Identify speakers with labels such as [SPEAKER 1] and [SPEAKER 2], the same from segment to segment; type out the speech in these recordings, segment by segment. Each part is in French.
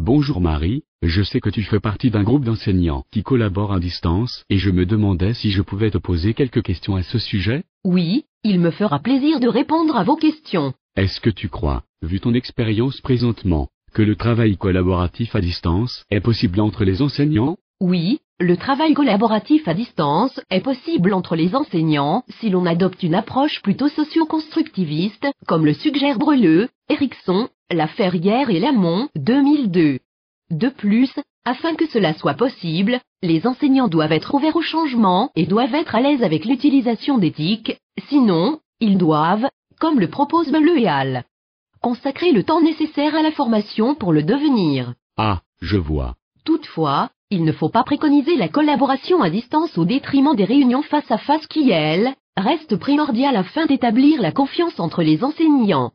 [SPEAKER 1] Bonjour Marie, je sais que tu fais partie d'un groupe d'enseignants qui collaborent à distance et je me demandais si je pouvais te poser quelques questions à ce sujet.
[SPEAKER 2] Oui, il me fera plaisir de répondre à vos questions.
[SPEAKER 1] Est-ce que tu crois, vu ton expérience présentement, que le travail collaboratif à distance est possible entre les enseignants?
[SPEAKER 2] Oui, le travail collaboratif à distance est possible entre les enseignants si l'on adopte une approche plutôt socio-constructiviste, comme le suggèrent Breuleux, Erickson, Laferrière et Lamont, 2002. De plus, afin que cela soit possible, les enseignants doivent être ouverts au changement et doivent être à l'aise avec l'utilisation d'éthique, sinon, ils doivent, comme le propose Breuleux et al., consacrer le temps nécessaire à la formation pour le devenir.
[SPEAKER 1] Ah, je vois.
[SPEAKER 2] Toutefois, il ne faut pas préconiser la collaboration à distance au détriment des réunions face à face qui, elles, restent primordiales afin d'établir la confiance entre les enseignants.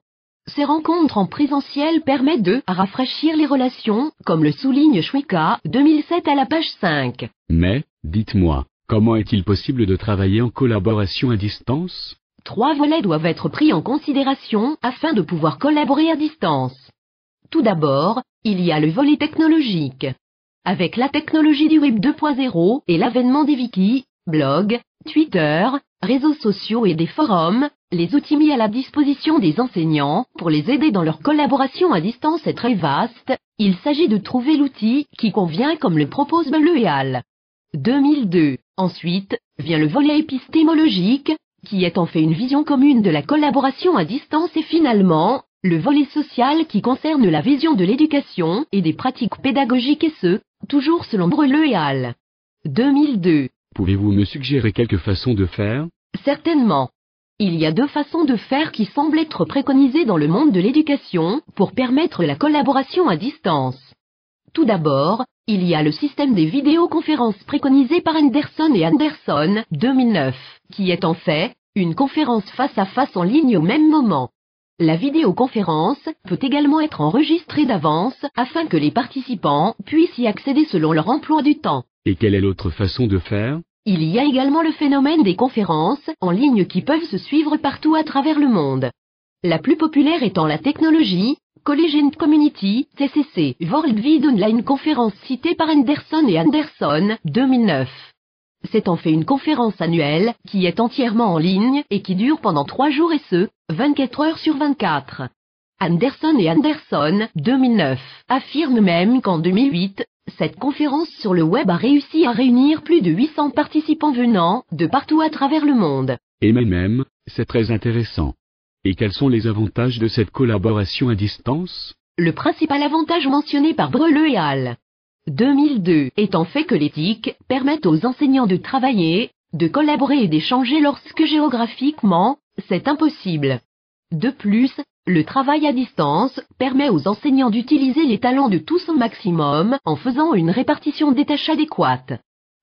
[SPEAKER 2] Ces rencontres en présentiel permettent de rafraîchir les relations, comme le souligne Chouika, 2007 à la page 5.
[SPEAKER 1] Mais, dites-moi, comment est-il possible de travailler en collaboration à distance?
[SPEAKER 2] 3 volets doivent être pris en considération afin de pouvoir collaborer à distance. Tout d'abord, il y a le volet technologique. Avec la technologie du Web 2.0 et l'avènement des wikis, blogs, Twitter, réseaux sociaux et des forums, les outils mis à la disposition des enseignants pour les aider dans leur collaboration à distance est très vaste. Il s'agit de trouver l'outil qui convient comme le propose Breuleux et al. 2002. Ensuite, vient le volet épistémologique, qui est en fait une vision commune de la collaboration à distance et finalement, le volet social qui concerne la vision de l'éducation et des pratiques pédagogiques et ce, toujours selon Breuleux et al. 2002.
[SPEAKER 1] Pouvez-vous me suggérer quelques façons de faire?
[SPEAKER 2] Certainement. Il y a 2 façons de faire qui semblent être préconisées dans le monde de l'éducation pour permettre la collaboration à distance. Tout d'abord, il y a le système des vidéoconférences préconisé par Anderson et Anderson, 2009, qui est en fait une conférence face à face en ligne au même moment. La vidéoconférence peut également être enregistrée d'avance afin que les participants puissent y accéder selon leur emploi du temps.
[SPEAKER 1] Et quelle est l'autre façon de faire?
[SPEAKER 2] Il y a également le phénomène des conférences en ligne qui peuvent se suivre partout à travers le monde. La plus populaire étant la technologie, College and Community, TCC, World Wide Online Conference citée par Anderson et Anderson, 2009. C'est en fait une conférence annuelle qui est entièrement en ligne et qui dure pendant 3 jours et ce, 24 heures sur 24. Anderson et Anderson, 2009, affirment même qu'en 2008, cette conférence sur le web a réussi à réunir plus de 800 participants venant de partout à travers le monde.
[SPEAKER 1] Et même, c'est très intéressant. Et quels sont les avantages de cette collaboration à distance?
[SPEAKER 2] Le principal avantage mentionné par Breuleux et al. 2002 est en fait que l'éthique permet aux enseignants de travailler, de collaborer et d'échanger lorsque géographiquement, c'est impossible. De plus, le travail à distance permet aux enseignants d'utiliser les talents de tous au maximum en faisant une répartition des tâches adéquate.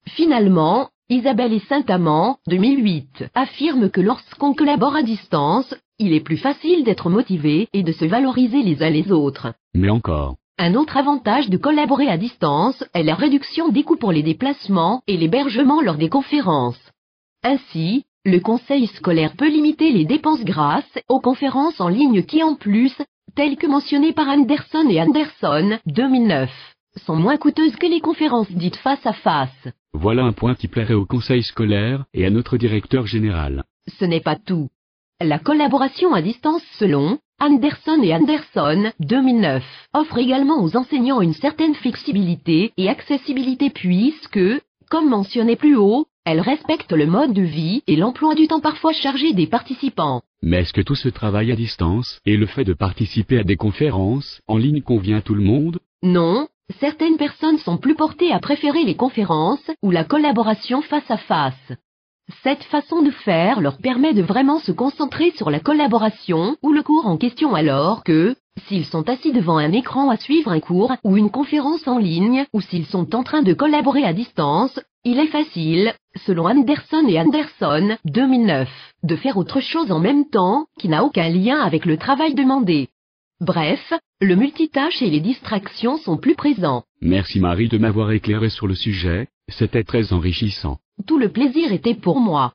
[SPEAKER 2] Finalement, Isabelle et Saint-Amand, 2008, affirment que lorsqu'on collabore à distance, il est plus facile d'être motivé et de se valoriser les uns les autres.
[SPEAKER 1] Mais encore.
[SPEAKER 2] Un autre avantage de collaborer à distance est la réduction des coûts pour les déplacements et l'hébergement lors des conférences. Ainsi, le conseil scolaire peut limiter les dépenses grâce aux conférences en ligne qui en plus, telles que mentionnées par Anderson et Anderson, 2009, sont moins coûteuses que les conférences dites face à face.
[SPEAKER 1] Voilà un point qui plairait au conseil scolaire et à notre directeur général.
[SPEAKER 2] Ce n'est pas tout. La collaboration à distance selon Anderson et Anderson, 2009, offre également aux enseignants une certaine flexibilité et accessibilité puisque, comme mentionné plus haut, elle respecte le mode de vie et l'emploi du temps parfois chargé des participants.
[SPEAKER 1] Mais est-ce que tout ce travail à distance et le fait de participer à des conférences en ligne convient à tout le monde?
[SPEAKER 2] Non, certaines personnes sont plus portées à préférer les conférences ou la collaboration face à face. Cette façon de faire leur permet de vraiment se concentrer sur la collaboration ou le cours en question alors que, s'ils sont assis devant un écran à suivre un cours ou une conférence en ligne ou s'ils sont en train de collaborer à distance, il est facile, selon Anderson et Anderson, 2009, de faire autre chose en même temps qui n'a aucun lien avec le travail demandé. Bref, le multitâche et les distractions sont plus présents.
[SPEAKER 1] Merci Marie de m'avoir éclairé sur le sujet, c'était très enrichissant.
[SPEAKER 2] Tout le plaisir était pour moi.